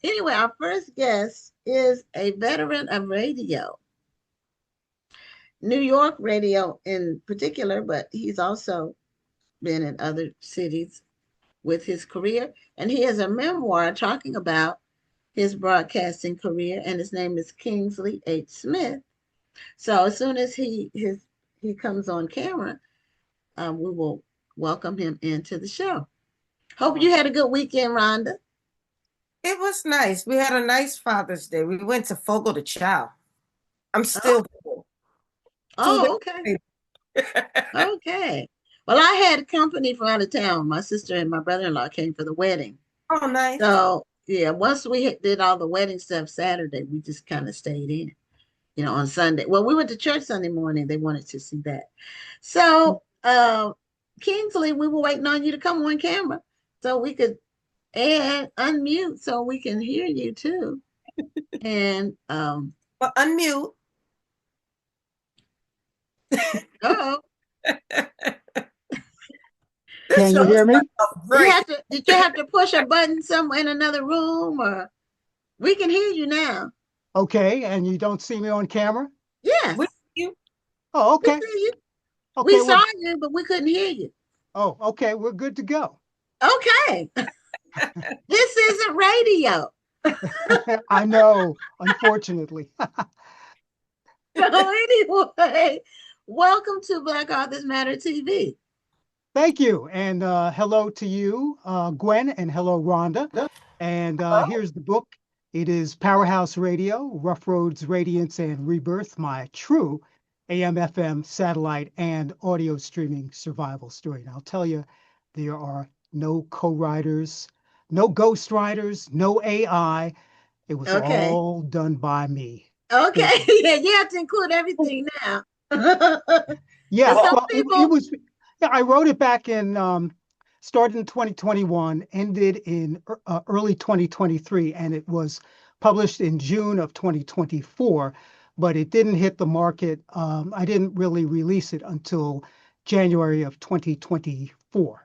Anyway, our first guest is a veteran of radio, New York radio in particular, but he's also been in other cities with his career. And he has a memoir talking about his broadcasting career, and his name is Kingsley H. Smith. So as soon as he comes on camera, we will welcome him into the show. Hope you had a good weekend, Rhonda. It was nice. We had a nice Father's Day. We went to Fogo de Chao. I'm Oh, still full. 2 days oh, okay. later. Okay. Well, I had company from out of town. My sister and my brother-in-law came for the wedding. Oh, nice. So, yeah, once we did all the wedding stuff Saturday, we just kind of stayed in, on Sunday. Well, we went to church Sunday morning. They wanted to see that. So, Kingsley, we were waiting on you to come on camera so we could and unmute so we can hear you too. And Well, unmute. oh, Can you hear me? did you have to push a button somewhere in another room, or we can hear you now? Okay, and you don't see me on camera? Yes, With you? Oh, we okay. see you. Okay, We saw you, but we couldn't hear you. oh, okay, we're good to go. Okay, this isn't radio. I know, unfortunately. So anyway, welcome to Black Authors Matter TV. Thank you, and hello to you, Gwen, and hello, Rhonda. And here's the book. It is Powerhouse Radio, Rough Roads, Radiance, and Rebirth, my true AM/FM satellite and audio streaming survival story. And I'll tell you, there are no co-writers, no ghost writers, no AI. It was Okay. all done by me. Okay. Yeah, you have to include everything now. Yeah, some well, people it was. Yeah, I wrote it back in started in 2021, ended in early 2023, and it was published in June of 2024, but it didn't hit the market. I didn't really release it until January of 2024.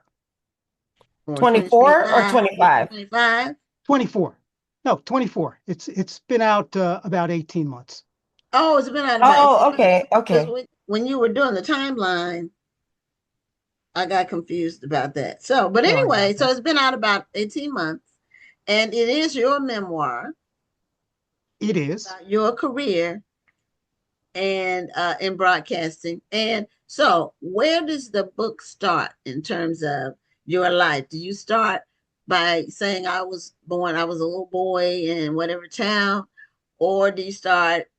24 or 25? 25. 24. No, 24. It's been out about 18 months. Oh, it's been out about Oh, 18 months. okay, okay. When you were doing the timeline, I got confused about that. So, but Sorry anyway, about so that. it's been out about 18 months, and it is your memoir It is. about your career and in broadcasting. And so, where does the book start in terms of your life? Do you start by saying I was a little boy in whatever town, or do you start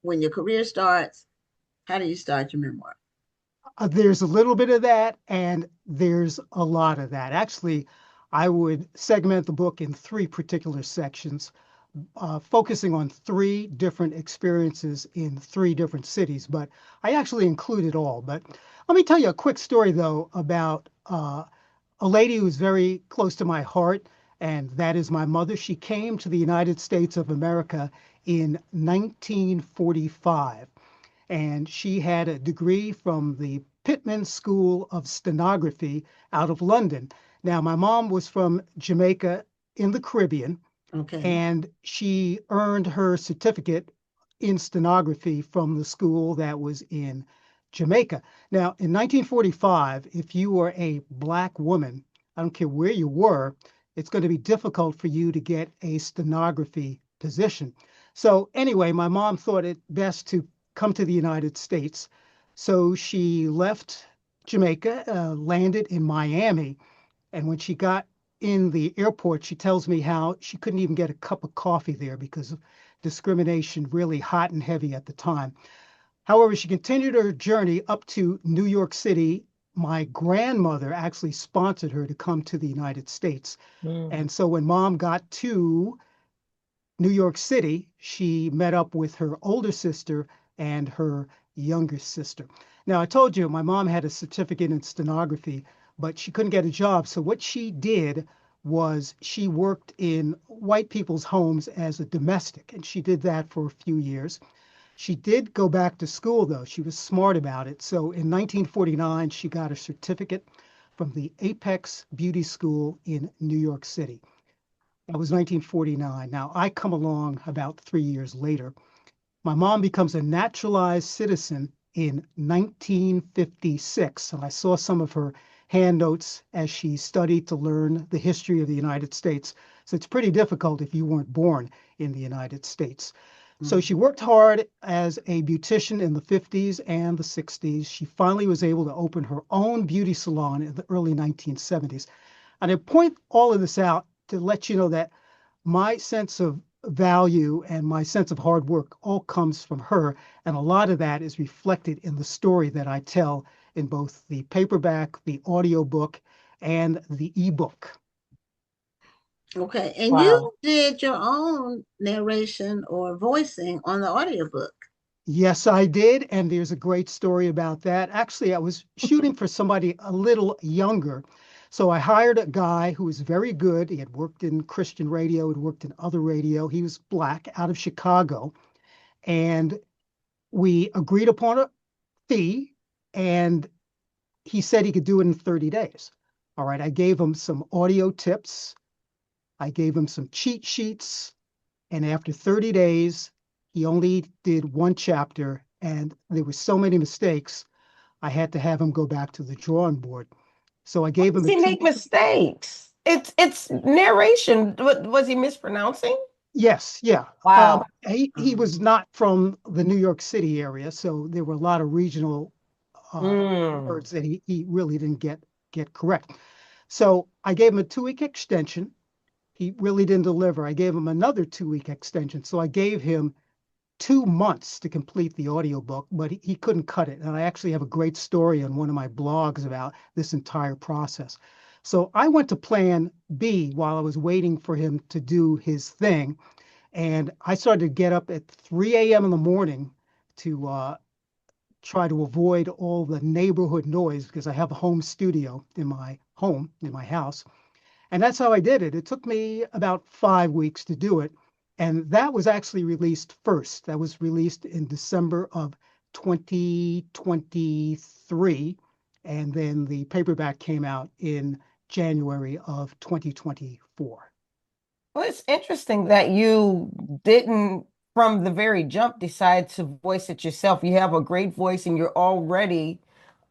when your career starts? How do you start your memoir? There's a little bit of that, and there's a lot of that. Actually, I would segment the book in three particular sections, focusing on three different experiences in three different cities. But I actually include it all. But let me tell you a quick story, though, about a lady who's very close to my heart, and that is my mother. She came to the United States of America in 1945, and she had a degree from the Pittman School of Stenography out of London. Now, my mom was from Jamaica in the Caribbean, Okay. and she earned her certificate in stenography from the school that was in Jamaica. Now, in 1945, if you were a Black woman, I don't care where you were, it's going to be difficult for you to get a stenography position. So, anyway, my mom thought it best to come to the United States. So she left Jamaica, landed in Miami, and when she got in the airport, she tells me how she couldn't even get a cup of coffee there because of discrimination really hot and heavy at the time. However, she continued her journey up to New York City. My grandmother actually sponsored her to come to the United States. Mm. And so when mom got to New York City, she met up with her older sister and her younger sister. Now, I told you my mom had a certificate in stenography, but she couldn't get a job. So, what she did was she worked in white people's homes as a domestic, and she did that for a few years. She did go back to school, though. She was smart about it. So, in 1949, she got a certificate from the Apex Beauty School in New York City. That was 1949. Now, I come along about 3 years later. My mom becomes a naturalized citizen in 1956, and I saw some of her hand notes as she studied to learn the history of the United States. So it's pretty difficult if you weren't born in the United States. So she Mhm. worked hard as a beautician in the 50s and the 60s. She finally was able to open her own beauty salon in the early 1970s. And I point all of this out to let you know that my sense of value and my sense of hard work all comes from her. And a lot of that is reflected in the story that I tell in both the paperback, the audiobook, and the ebook. Okay. And Wow. you did your own narration or voicing on the audiobook. Yes, I did. And there's a great story about that. Actually, I was shooting for somebody a little younger. So I hired a guy who was very good. He had worked in Christian radio, had worked in other radio. He was black out of Chicago. And we agreed upon a fee, and he said he could do it in 30 days. All right, I gave him some audio tips, I gave him some cheat sheets, and after 30 days, he only did one chapter, and there were so many mistakes, I had to have him go back to the drawing board. So I gave him Does a he two. make mistakes? It's narration. Was he mispronouncing? Yes, yeah. Wow. He Um, was not from the New York City area, so there were a lot of regional Mm. words that he really didn't get correct. So I gave him a 2 week extension. He really didn't deliver. I gave him another 2 week extension. So I gave him 2 months to complete the audiobook, but he couldn't cut it. And I actually have a great story on one of my blogs about this entire process. So I went to plan B while I was waiting for him to do his thing. And I started to get up at 3 a.m. in the morning to try to avoid all the neighborhood noise because I have a home studio in my home, in my house. And that's how I did it. It took me about 5 weeks to do it. And that was actually released first. That was released in December of 2023. And then the paperback came out in January of 2024. Well, it's interesting that you didn't, from the very jump, decide to voice it yourself. You have a great voice, and you're yes.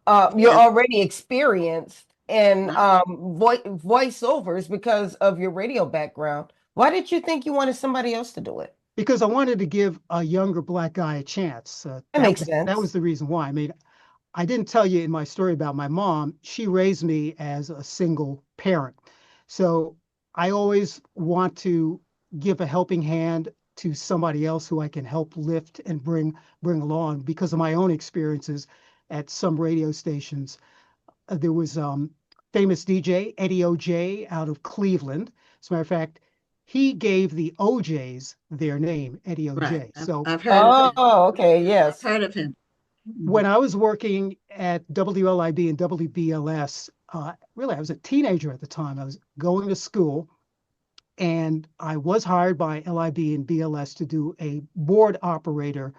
already experienced in Right. voiceovers because of your radio background. Why did you think you wanted somebody else to do it? Because I wanted to give a younger black guy a chance. That makes That was sense. the reason why. I mean, I didn't tell you in my story about my mom. She raised me as a single parent. So I always want to give a helping hand to somebody else who I can help lift and bring along because of my own experiences at some radio stations. There was famous DJ Eddie OJ out of Cleveland. As a matter of fact, he gave the OJs their name, Eddie Right. OJ. So I've heard of him. Oh, okay, I've yes. heard of him. when Mhm. I was working at WLIB and WBLS, really, I was a teenager at the time. I was going to school, and I was hired by LIB and BLS to do a board operator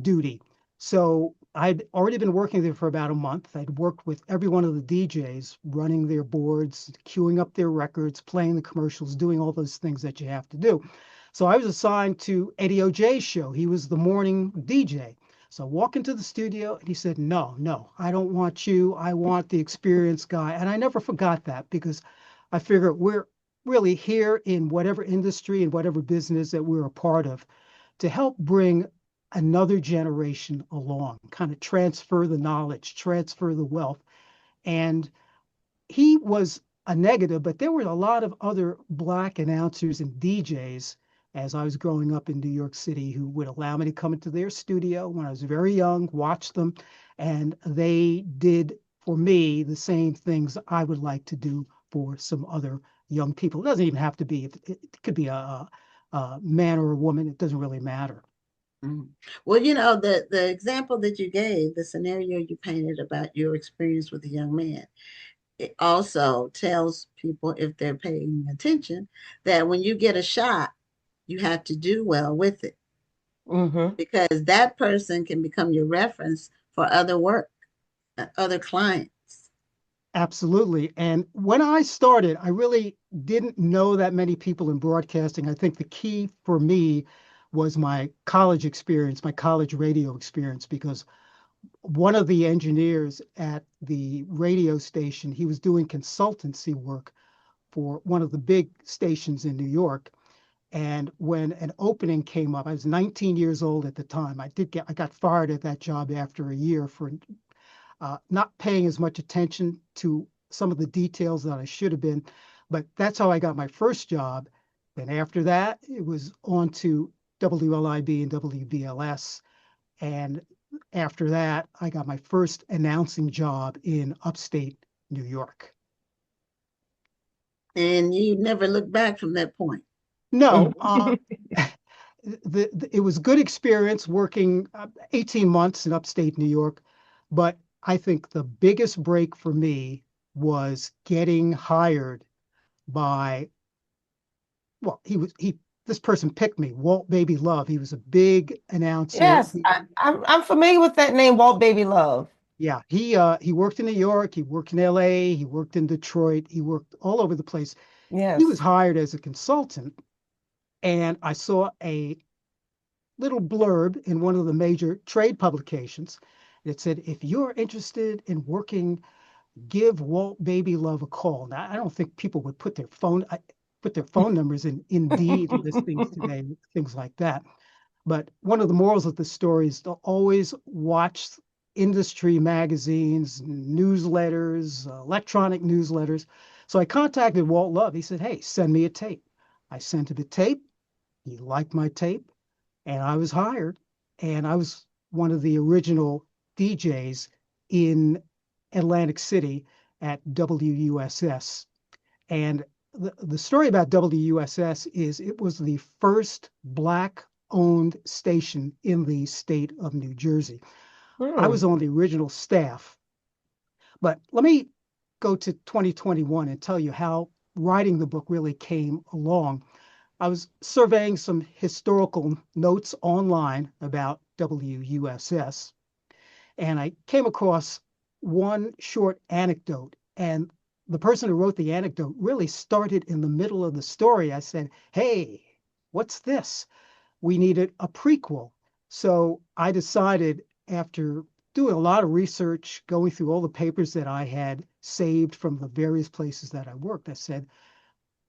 duty. So I'd already been working there for about a month. I'd worked with every one of the DJs, running their boards, queuing up their records, playing the commercials, doing all those things that you have to do. So I was assigned to Eddie OJ's show. He was the morning DJ. So I walk into the studio and he said, "No, no, I don't want you. I want the experienced guy." And I never forgot that because I figure we're really here in whatever industry and whatever business that we're a part of to help bring another generation along, kind of transfer the knowledge, transfer the wealth. And he was a negative, but there were a lot of other black announcers and DJs as I was growing up in New York City who would allow me to come into their studio when I was very young, watch them, and they did for me the same things I would like to do for some other young people. It doesn't even have to be, it could be a man or a woman, it doesn't really matter. Mhm. Well, you know, the example that you gave, the scenario you painted about your experience with a young man, it also tells people if they're paying attention that when you get a shot, you have to do well with it Hmm. because that person can become your reference for other work, other clients. Absolutely. And when I started, I really didn't know that many people in broadcasting. I think the key for me was my college experience, my college radio experience, because one of the engineers at the radio station, he was doing consultancy work for one of the big stations in New York. And when an opening came up, I was 19 years old at the time. I got fired at that job after a year for not paying as much attention to some of the details that I should have been. But that's how I got my first job. Then after that, it was on to WLIB and WBLS. And after that, I got my first announcing job in upstate New York. And you never looked back from that point. No, it was good experience working 18 months in upstate New York, but I think the biggest break for me was getting hired by, well, this person picked me, Walt Baby Love. He was a big announcer. Yes, I'm familiar with that name, Walt Baby Love. Yeah, he worked in New York, he worked in LA, he worked in Detroit, he worked all over the place. He was Yes. hired as a consultant, and I saw a little blurb in one of the major trade publications that said, if you're interested in working, give Walt Baby Love a call. Now, I don't think people would put their phone numbers in Indeed listings today, things like that. But one of the morals of the story is to always watch industry magazines, newsletters, electronic newsletters. So I contacted Walt Love. He said, hey, send me a tape. I sent him a tape. He liked my tape, and I was hired. And I was one of the original DJs in Atlantic City at WUSS. And the story about WUSS is it was the first Black owned station in the state of New Jersey. I was Hmm. on the original staff. But let me go to 2021 and tell you how writing the book really came along. I was surveying some historical notes online about WUSS, and I came across one short anecdote. And the person who wrote the anecdote really started in the middle of the story. I said, hey, what's this? We needed a prequel. So I decided, after doing a lot of research, going through all the papers that I had saved from the various places that I worked, I said,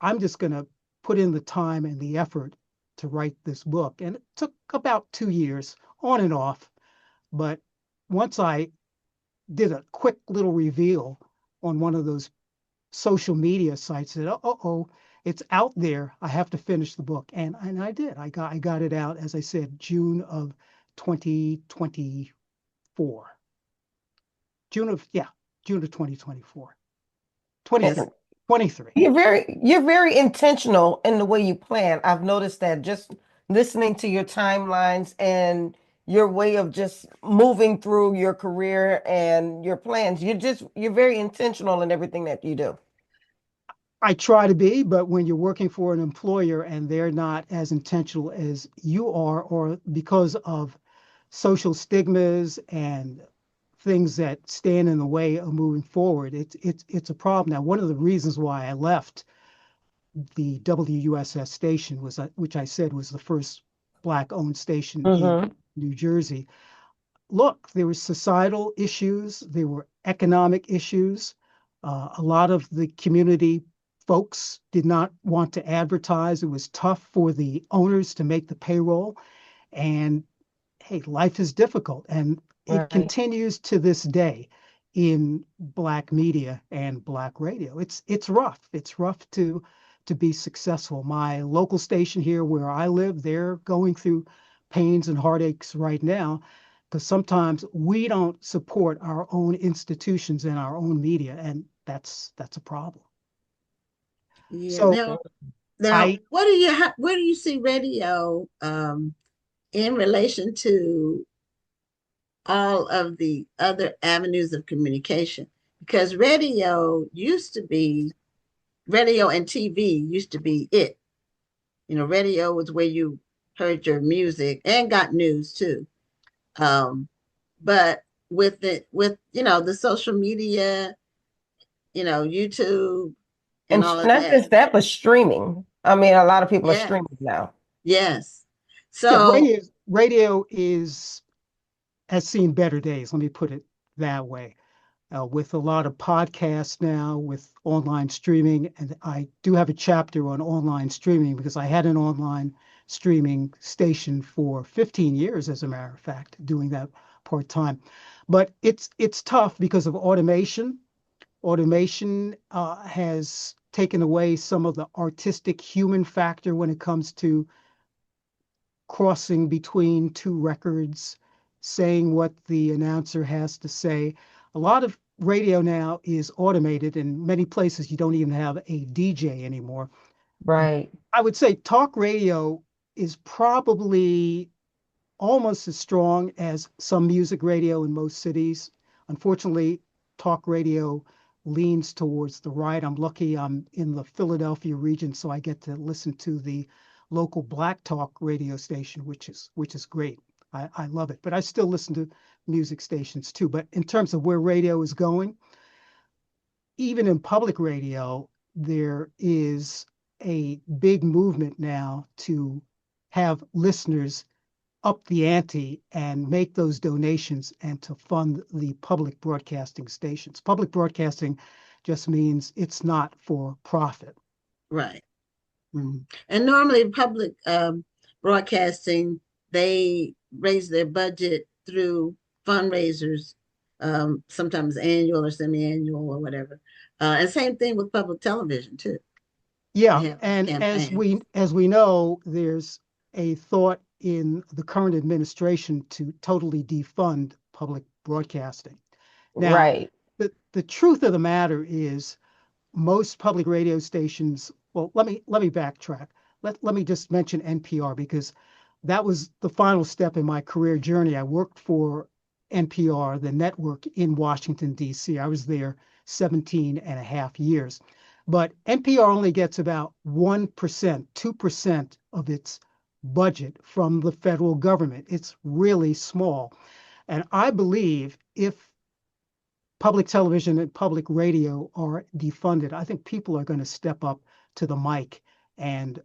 I'm just going to put in the time and the effort to write this book. And it took about 2 years on and off. But once I did a quick little reveal on one of those social media sites, that oh, it's out there. I have to finish the book, and I did. I got it out, as I said, June of 2024. June of 2024. 23. Yes. 23. You're very intentional in the way you plan. I've noticed that just listening to your timelines and your way of just moving through your career and your plans. You're very intentional in everything that you do. I try to be, but when you're working for an employer and they're not as intentional as you are, or because of social stigmas and things that stand in the way of moving forward, it's a problem. Now, one of the reasons why I left the WUSS station was, which I said was the first Black-owned station in Hmm. New Jersey. Look, there were societal issues, there were economic issues. A lot of the community folks did not want to advertise. It was tough for the owners to make the payroll. And hey, life is difficult. And it Right. continues to this day in Black media and Black radio. It's rough. It's rough to be successful. My local station here where I live, they're going through pains and heartaches right now because sometimes we don't support our own institutions and our own media, and that's a problem. Yeah. So Now, I where do you see radio in relation to all of the other avenues of communication? Because radio and TV used to be it. Radio was where you heard your music and got news too. Um, but with the social media, YouTube and And all of not that. just that, but streaming. I mean, a lot of people are Yes, streaming now. yes. Yeah, So, radio is has seen better days. Let me put it that way. With a lot of podcasts now, with online streaming, and I do have a chapter on online streaming because I had an online streaming station for 15 years, as a matter of fact, doing that part time. But it's tough because of automation. Automation has taken away some of the artistic human factor when it comes to crossing between two records, saying what the announcer has to say. A lot of radio now is automated. In many places, you don't even have a DJ anymore. Right. I would say talk radio is probably almost as strong as some music radio in most cities. Unfortunately, talk radio leans towards the right. I'm lucky I'm in the Philadelphia region, so I get to listen to the local black talk radio station, which is great. I love it. But I still listen to music stations too. But in terms of where radio is going, even in public radio, there is a big movement now to have listeners up the ante and make those donations and to fund the public broadcasting stations. Public broadcasting just means it's not for profit. right. Mm. And normally, public broadcasting, they raise their budget through fundraisers, sometimes annual or semi-annual or whatever. And same thing with public television too. They Yeah, have and campaigns. as we know, there's a thought in the current administration to totally defund public broadcasting. Now, Right. the truth of the matter is most public radio stations, well, let me backtrack. Let me just mention NPR because that was the final step in my career journey. I worked for NPR, the network in Washington, D.C. I was there 17 and a half years. But NPR only gets about 1%, 2% of its budget from the federal government. It's really small. And I believe if public television and public radio are defunded, I think people are going to step up to the mic and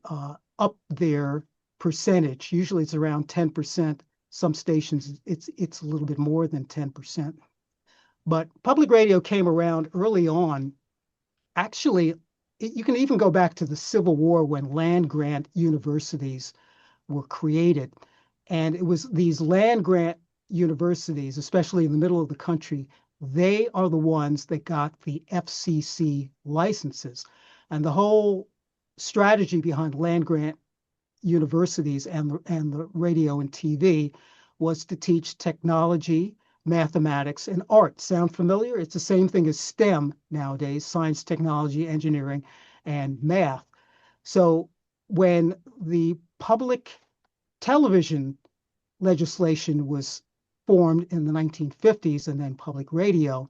up their percentage. Usually it's around 10%. Some stations it's a little bit more than 10%. But public radio came around early on. Actually, you can even go back to the Civil War when land grant universities were created. And it was these land grant universities, especially in the middle of the country, they are the ones that got the FCC licenses. And the whole strategy behind land grant universities and the radio and TV was to teach technology, mathematics, and art. Sound familiar? It's the same thing as STEM nowadays: science, technology, engineering, and math. So when the public television legislation was formed in the 1950s and then public radio.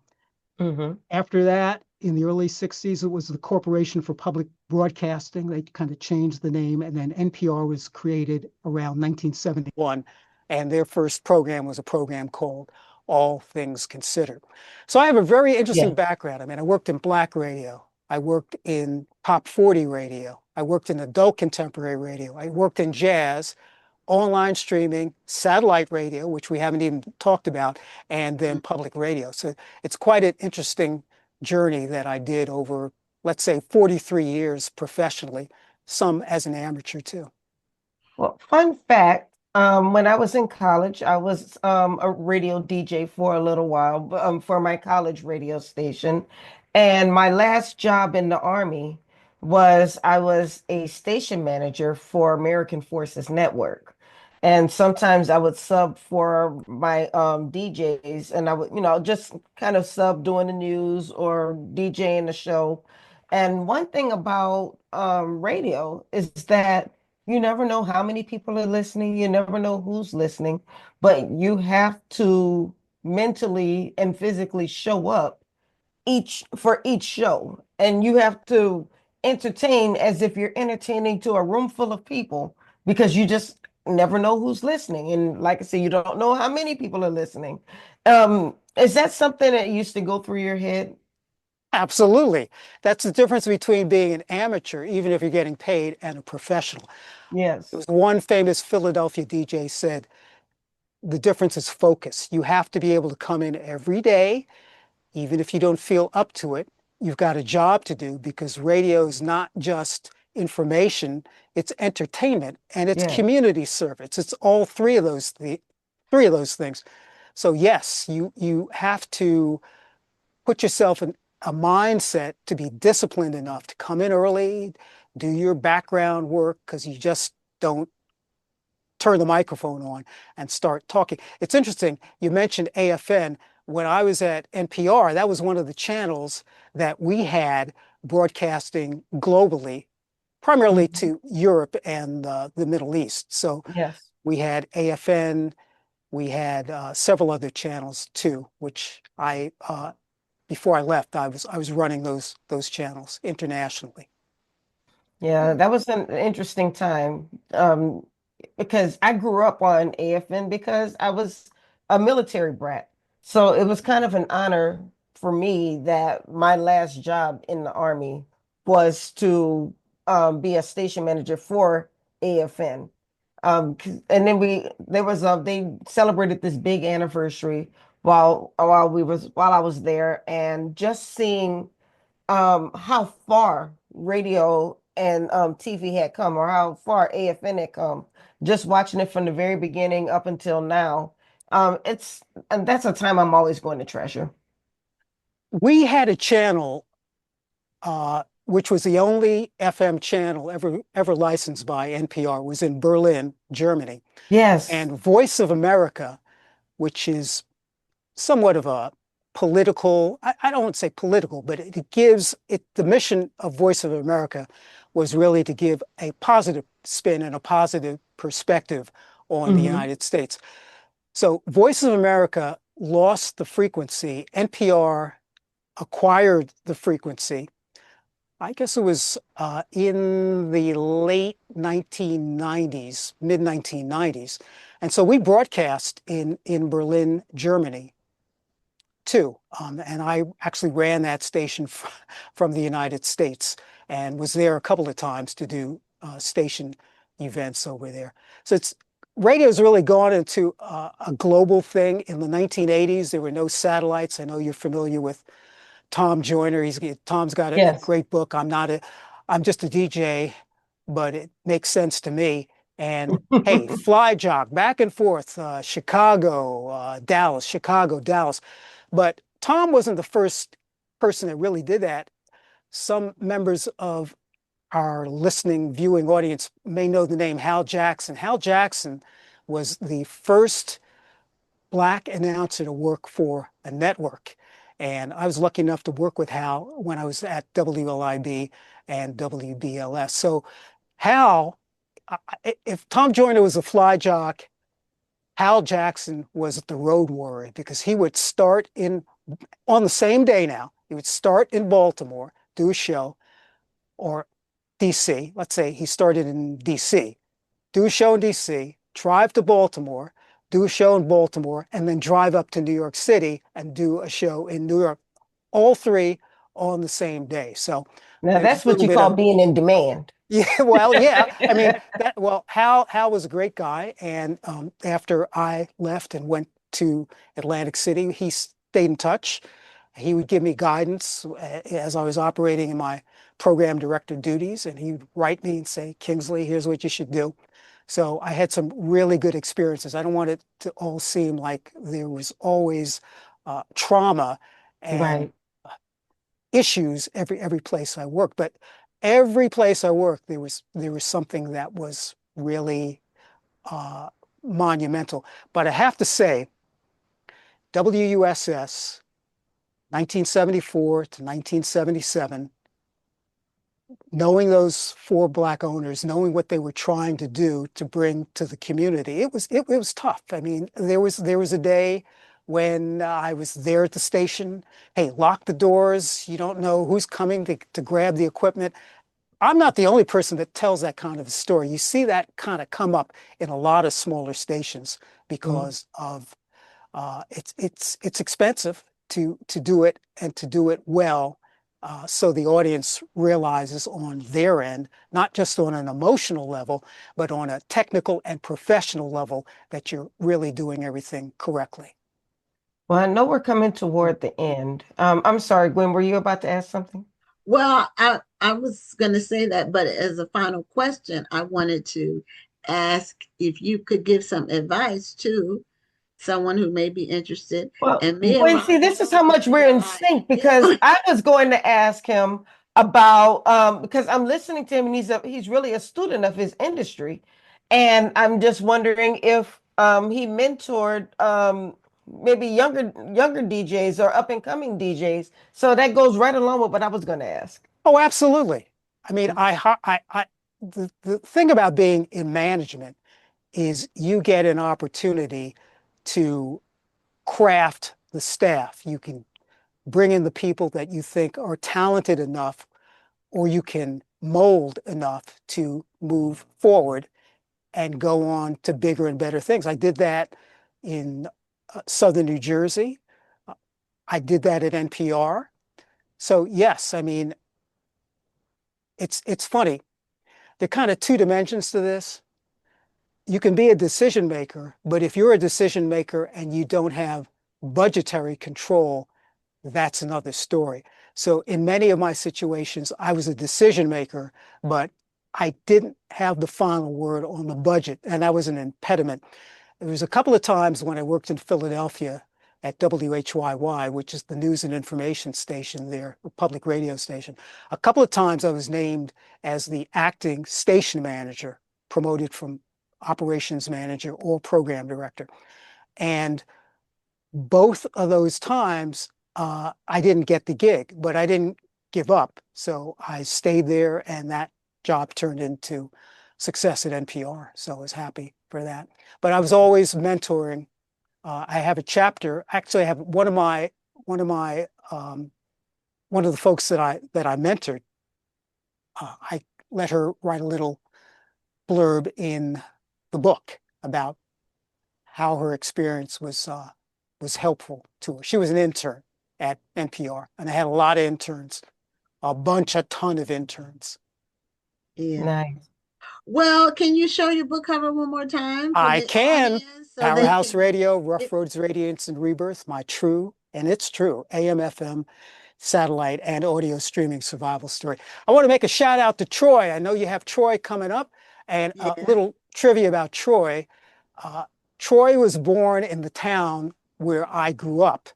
Hmm. After that, in the early 60s, it was the Corporation for Public Broadcasting. They kind of changed the name, and then NPR was created around 1971. And their first program was a program called All Things Considered. So I have a very interesting Yeah. background. I mean, I worked in black radio. I worked in pop 40 radio. I worked in adult contemporary radio. I worked in jazz, online streaming, satellite radio, which we haven't even talked about, and then public radio. So it's quite an interesting journey that I did over, let's say, 43 years professionally, some as an amateur too. Well, fun fact, when I was in college, I was a radio DJ for a little while, for my college radio station. And my last job in the Army was I was a station manager for American Forces Network. And sometimes I would sub for my DJs and I would, just kind of sub doing the news or DJing the show. And one thing about radio is that you never know how many people are listening. You never know who's listening, but you have to mentally and physically show up each show. And you have to entertain as if you're entertaining to a room full of people because you just never know who's listening. And like I said, you don't know how many people are listening. Is that something that used to go through your head? Absolutely. That's the difference between being an amateur, even if you're getting paid, and a professional. There Yes. was one famous Philadelphia DJ said, the difference is focus. You have to be able to come in every day, even if you don't feel up to it. You've got a job to do because radio is not just information, it's entertainment and it's Yes. community service. It's all three of those things. So yes, you have to put yourself in a mindset to be disciplined enough to come in early, do your background work because you just don't turn the microphone on and start talking. It's interesting. You mentioned AFN. When I was at NPR, that was one of the channels that we had broadcasting globally, primarily Mhm. to Europe and the Middle East. So Yes. we had AFN, we had several other channels too, which before I left, I was running those channels internationally. Yeah, that was an interesting time. Because I grew up on AFN because I was a military brat. So it was kind of an honor for me that my last job in the Army was to be a station manager for AFN. And then they celebrated this big anniversary while I was there, and just seeing how far radio and TV had come, or how far AFN had come, just watching it from the very beginning up until now. It's and that's a time I'm always going to treasure. We had a channel which was the only FM channel ever licensed by NPR, was in Berlin, Germany. Yes. And Voice of America, which is somewhat of a political, I don't want to say political, but it gives it the mission of Voice of America was really to give a positive spin and a positive perspective on the Hmm. United States. So Voice of America lost the frequency. NPR acquired the frequency. I guess it was in the late 1990s, mid 1990s. And so we broadcast in Berlin, Germany, too. And I actually ran that station from the United States and was there a couple of times to do station events over there. So radio's really gone into a global thing. In the 1980s, there were no satellites. I know you're familiar with Tom Joyner. Tom's got a Yes. great book. I'm just a DJ, but it makes sense to me. And hey, fly jog back and forth, Chicago, Dallas, Chicago, Dallas. But Tom wasn't the first person that really did that. Some members of our listening, viewing audience may know the name Hal Jackson. Hal Jackson was the first black announcer to work for a network. And I was lucky enough to work with Hal when I was at WLIB and WBLS. So Hal, if Tom Joyner was a fly jock, Hal Jackson was the road warrior because he would start on the same day now. He would start in Baltimore, do a show, or DC. Let's say he started in DC, do a show in DC, drive to Baltimore, do a show in Baltimore, and then drive up to New York City and do a show in New York. All three on the same day. So Now there's a that's what little you bit call of being in demand. yeah, well, yeah. I mean, Hal was a great guy, and after I left and went to Atlantic City, he stayed in touch. He would give me guidance as I was operating in my program director duties, and he'd write me and say, "Kingsley, here's what you should do." So I had some really good experiences. I don't want it to all seem like there was always trauma and Right. issues every place I worked, but every place I worked, there was something that was really uh, monumental. But I have to say, WUSS, 1974 to 1977, knowing those four black owners, knowing what they were trying to do to bring to the community, it was tough. I mean, there was a day when I was there at the station. Hey, lock the doors. You don't know who's coming to grab the equipment. I'm not the only person that tells that kind of a story. You see that kind of come up in a lot of smaller stations Mhm. because of it's expensive to do it and to do it well. so the audience realizes on their end, not just on an emotional level, but on a technical and professional level, that you're really doing everything correctly. Well, I know we're coming toward the end. I'm sorry, Gwen, were you about to ask something? Well, I was going to say that, but as a final question, I wanted to ask if you could give some advice to someone who may be interested. Well, And me and Gwen, see, Rhonda this is know how the much we're same in line. sync because I was going to ask him about because I'm listening to him and he's really a student of his industry. And I'm just wondering if he mentored maybe younger DJs or up and coming DJs. So that goes right along with what I was going to ask. Oh, absolutely. I mean, the thing about being in management is you get an opportunity to craft the staff. You can bring in the people that you think are talented enough, or you can mold enough to move forward and go on to bigger and better things. I did that in Southern New Jersey. I did that at NPR. So yes, I mean, it's funny. There are kind of two dimensions to this. You can be a decision maker, but if you're a decision maker and you don't have budgetary control, that's another story. So in many of my situations, I was a decision maker, but I didn't have the final word on the budget, and that was an impediment. There was a couple of times when I worked in Philadelphia at WHYY, which is the news and information station there, a public radio station. A couple of times I was named as the acting station manager, promoted from operations manager or program director. And both of those times, I didn't get the gig, but I didn't give up. So I stayed there, and that job turned into success at NPR. So I was happy for that. But I was always mentoring. I have a chapter. Actually, I have one of my one of the folks that I mentored. I let her write a little blurb in the book about how her experience was helpful to her. She was an intern at NPR, and I had a lot of interns, a ton of interns. Yeah. Nice. Well, can you show your book cover one more time for I the can. audience so they Powerhouse can Radio, Rough get Roads, Radiance, and Rebirth, my true, and it's true, AM, FM, satellite, and audio streaming survival story. I want to make a shout out to Troy. I know you have Troy coming up, and a yeah. little trivia about Troy. Uh, Troy was born in the town where I grew up,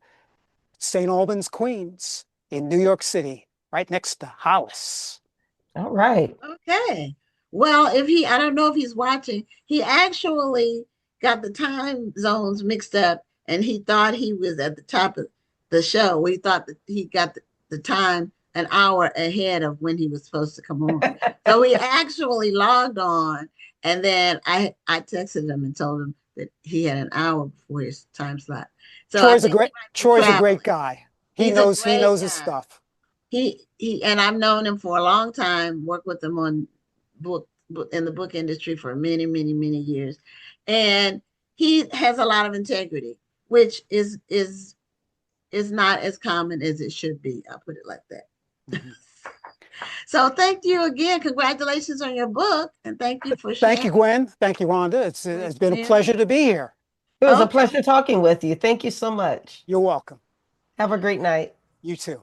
St. Albans, Queens, in New York City, right next to Hollis. All right. Okay. Well, if he, I don't know if he's watching, he actually got the time zones mixed up and he thought he was at the top of the show. We thought that he got the time an hour ahead of when he was supposed to come on. So he actually logged on and then I texted him and told him that he had an hour before his time slot. So I think he might be Troy's a great traveling. guy. He's a He great knows his guy. stuff. He and I've known him for a long time, worked with him on book in the book industry for many years. And he has a lot of integrity, which is not as common as it should be. I'll put it like that. Mhm. So thank you again. Congratulations on your book. And thank you for Thank sharing you, Gwen. Thank you, Rhonda. with It's been a me and pleasure me. to be here. It was a Okay. pleasure talking with you. Thank you so much. You're welcome. Have a great night. You too.